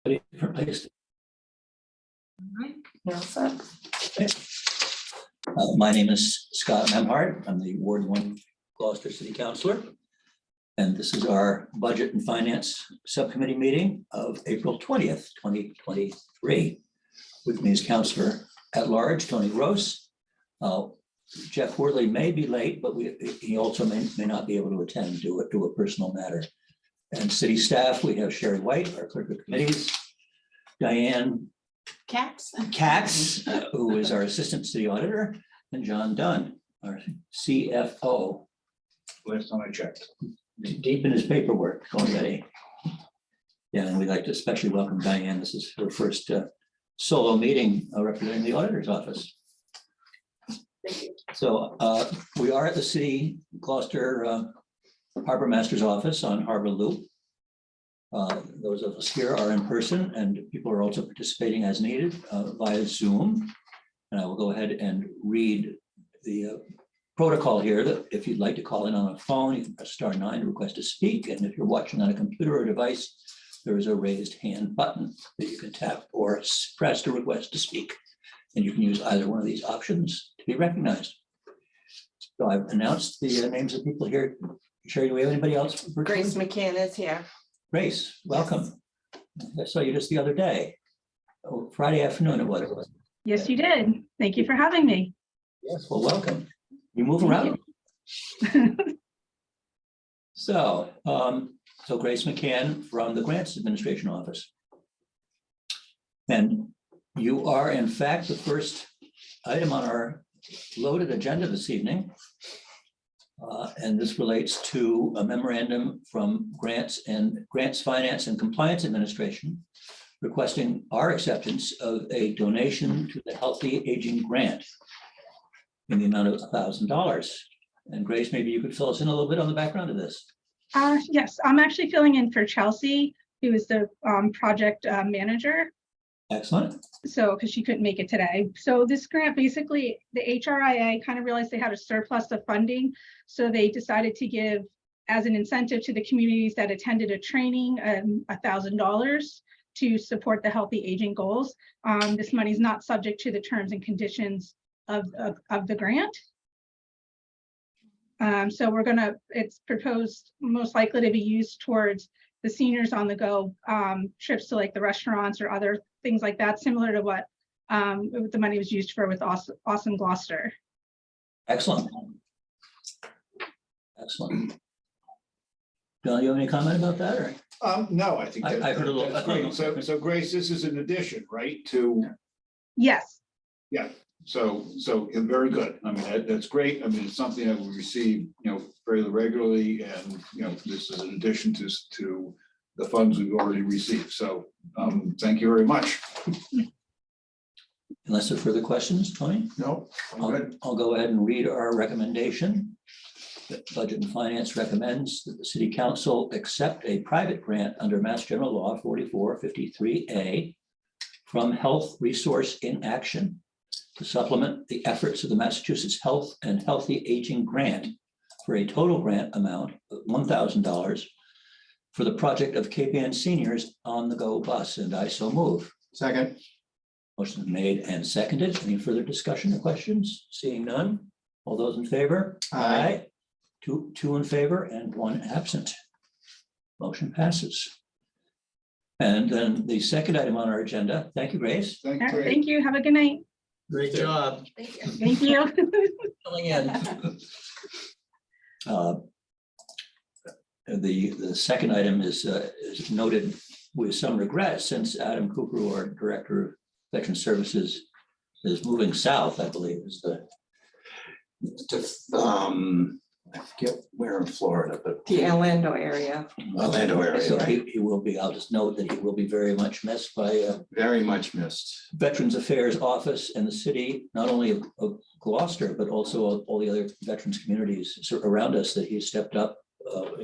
a different place. Okay. My name is Scott Memhard. I'm the Ward 1 Gloucester City Councilor. And this is our Budget and Finance Subcommittee meeting of April 20th, 2023. With me is Councilor at Large, Tony Rose. Jeff Worley may be late, but he also may not be able to attend due to a personal matter. And city staff, we have Sherry White, our clerk of committees, Diane Katz, who is our assistant city auditor, and John Dunn, our CFO. Last time I checked. Deep in his paperwork already. Yeah, and we'd like to especially welcome Diane. This is her first solo meeting representing the auditor's office. So we are at the City Gloucester Harbor Master's office on Harbor Loop. Those of us here are in person, and people are also participating as needed via Zoom. And I will go ahead and read the protocol here that if you'd like to call in on a phone, you can press *9 to request to speak. And if you're watching on a computer or device, there is a raised hand button that you can tap or press to request to speak. And you can use either one of these options to be recognized. So I've announced the names of people here. Sherry, do we have anybody else? Grace McCann is here. Grace, welcome. I saw you just the other day. Oh, Friday afternoon it was. Yes, you did. Thank you for having me. Yes, well, welcome. You move around. So Grace McCann from the Grants Administration Office. And you are in fact the first item on our loaded agenda this evening. And this relates to a memorandum from Grants Finance and Compliance Administration requesting our acceptance of a donation to the Healthy Aging Grant in the amount of $1,000. And Grace, maybe you could fill us in a little bit on the background of this. Yes, I'm actually filling in for Chelsea, who is the project manager. Excellent. So, because she couldn't make it today. So this grant, basically, the HRIA kind of realized they had a surplus of funding. So they decided to give, as an incentive to the communities that attended a training, $1,000 to support the healthy aging goals. This money is not subject to the terms and conditions of the grant. So it's proposed most likely to be used towards the seniors on the go trips to like the restaurants or other things like that, similar to what the money was used for with Awesome Gloucester. Excellent. Excellent. John, you have any comment about that? Or? No, I think I heard a little. that's great. So Grace, this is an addition, right? To Yes. yeah. So very good. I mean, that's great. I mean, it's something that we receive, fairly regularly, and this is an addition to the funds we've already received. So thank you very much. Unless there are further questions, Tony? No, I'm good. I'll go ahead and read our recommendation. The Budget and Finance recommends that the City Council accept a private grant under Mass General Law 4453A from Health Resource in Action to supplement the efforts of the Massachusetts Health and Healthy Aging Grant for a total grant amount of $1,000 for the project of Cape Ann Seniors on the Go bus, and I so move. Second. Motion made and seconded. Any further discussion or questions? Seeing none. All those in favor? Aye. Two in favor and one absent. Motion passes. And then the second item on our agenda. Thank you, Grace. All right, thank you. Have a good night. Great job. Thank you. Thank you. Filling in. The second item is noted with some regret, since Adam Kukru, our Director of Veteran Services, is moving south, I believe, is I forget where in Florida, but The Orlando area. Orlando area, so right? he will be, I'll just note that he will be very much missed by Very much missed. Veterans Affairs Office and the city, not only of Gloucester, but also all the other veterans communities around us that he stepped up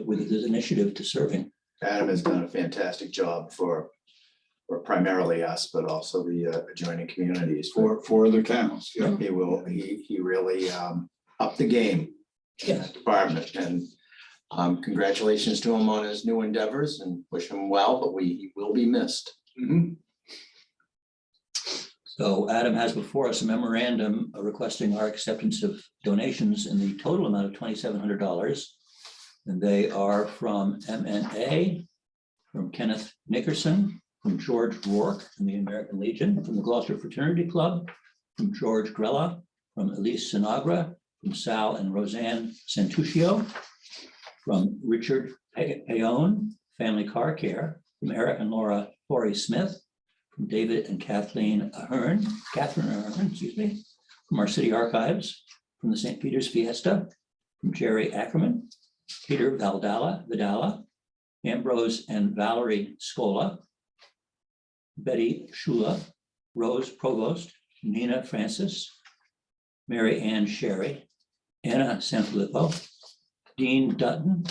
with his initiative to serving. Adam has done a fantastic job for primarily us, but also the adjoining communities. For other towns. Yeah. He really upped the game in that department, and congratulations to him on his new endeavors and wish him well, but he will be missed. Mhm. So Adam has before us a memorandum requesting our acceptance of donations in the total amount of $2,700. And they are from MNA, from Kenneth Nickerson, from George Rourke from the American Legion, from the Gloucester Fraternity Club, from George Grella, from Elise Sinagra, from Sal and Roseanne Santuccio, from Richard Payon, Family Car Care, from Eric and Laura Corey Smith, from David and Catherine Ahern, excuse me, from our city archives, from the St. Peter's Fiesta, from Jerry Ackerman, Peter Vidala, Ambrose and Valerie Scola, Betty Shula, Rose Provost, Nina Francis, Mary Ann Sherry, Anna Sanfilippo, Dean Dutton,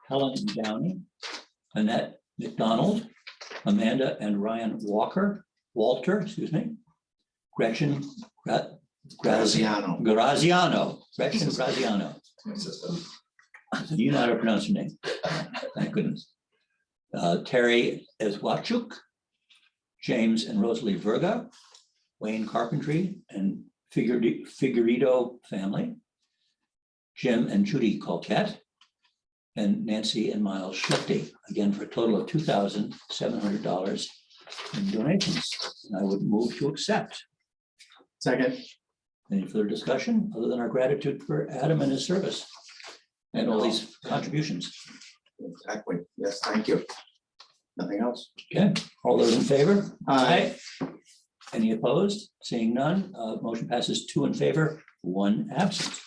Helen Downey, Annette McDonald, Amanda and Ryan Walter, excuse me, Gretchen Graziano. Graziano, Gretchen Graziano. My sister. You know how to pronounce your name. Thank goodness. Terry Eswachuk, James and Rosalie Verga, Wayne Carpentry and Figueredo family, Jim and Judy Colquette, and Nancy and Miles Schlichty, again for a total of $2,700 in donations. And I would move to accept. Second. Any further discussion other than our gratitude for Adam and his service and all these contributions? Exactly. Yes, thank you. Nothing else? Okay, all those in favor? Aye. Any opposed? Seeing none, motion passes 2 in favor, 1 absent.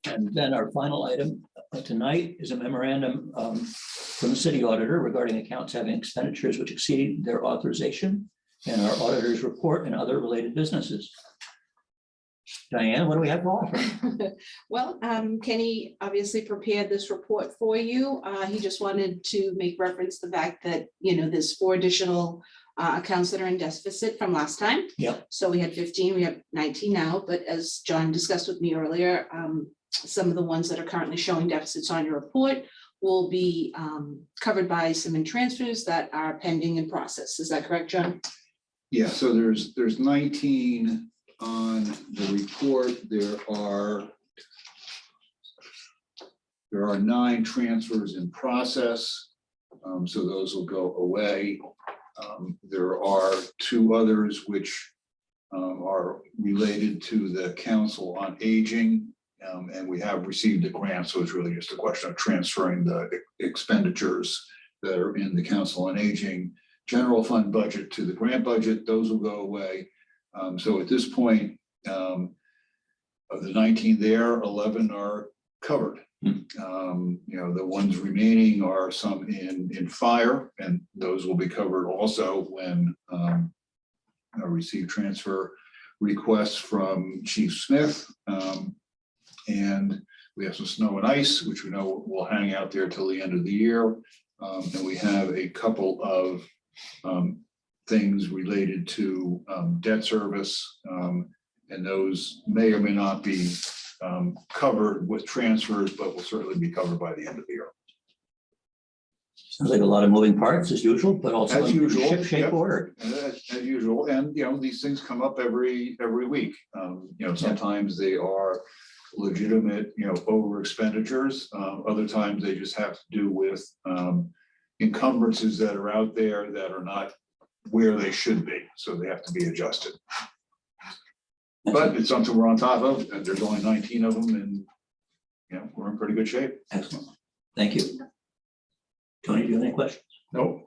And then our final item tonight is a memorandum from the city auditor regarding accounts having expenditures which exceed their authorization and our auditor's report and other related businesses. Diane, what do we have to offer? Well, Kenny obviously prepared this report for you. He just wanted to make reference to the fact that, there's 4 additional accounts that are in deficit from last time. Yep. So we had 15, we have 19 now, but as John discussed with me earlier, some of the ones that are currently showing deficits on your report will be covered by some in transfers that are pending in process. Is that correct, John? Yeah, so there's 19 on the report. There are 9 transfers in process. So those will go away. There are 2 others which are related to the Council on Aging. And we have received a grant, so it's really just a question of transferring the expenditures that are in the Council on Aging general fund budget to the grant budget. Those will go away. So at this point, of the 19 there, 11 are covered. The ones remaining are some in fire, and those will be covered also when I receive transfer requests from Chief Smith. And we have some snow and ice, which we know will hang out there till the end of the year. And we have a couple of things related to debt service. And those may or may not be covered with transfers, but will certainly be covered by the end of the year. Sounds like a lot of moving parts as usual, but also As in usual, ship-shape yep. order. As usual, and these things come up every week. Sometimes they are legitimate, over expenditures. Other times they just have to do with encumbrances that are out there that are not where they should be, so they have to be adjusted. But it's something we're on top of, and there's only 19 of them, and we're in pretty good shape. Excellent. Thank you. Tony, do you have any questions? Nope.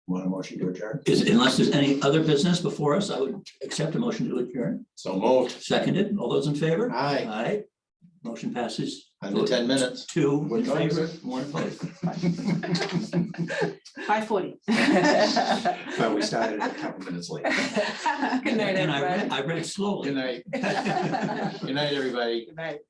Want a motion to adjourn? Unless there's any other business before us, I would accept a motion to adjourn. So moved. Seconded. All those in favor? Aye. Aye. Motion passes. Under 10 minutes. 2 What in time is favor, 1 opposed. 5:40. But we started a couple minutes late. Good night, And everybody. I read slowly. Good night. Good night, everybody. Good night.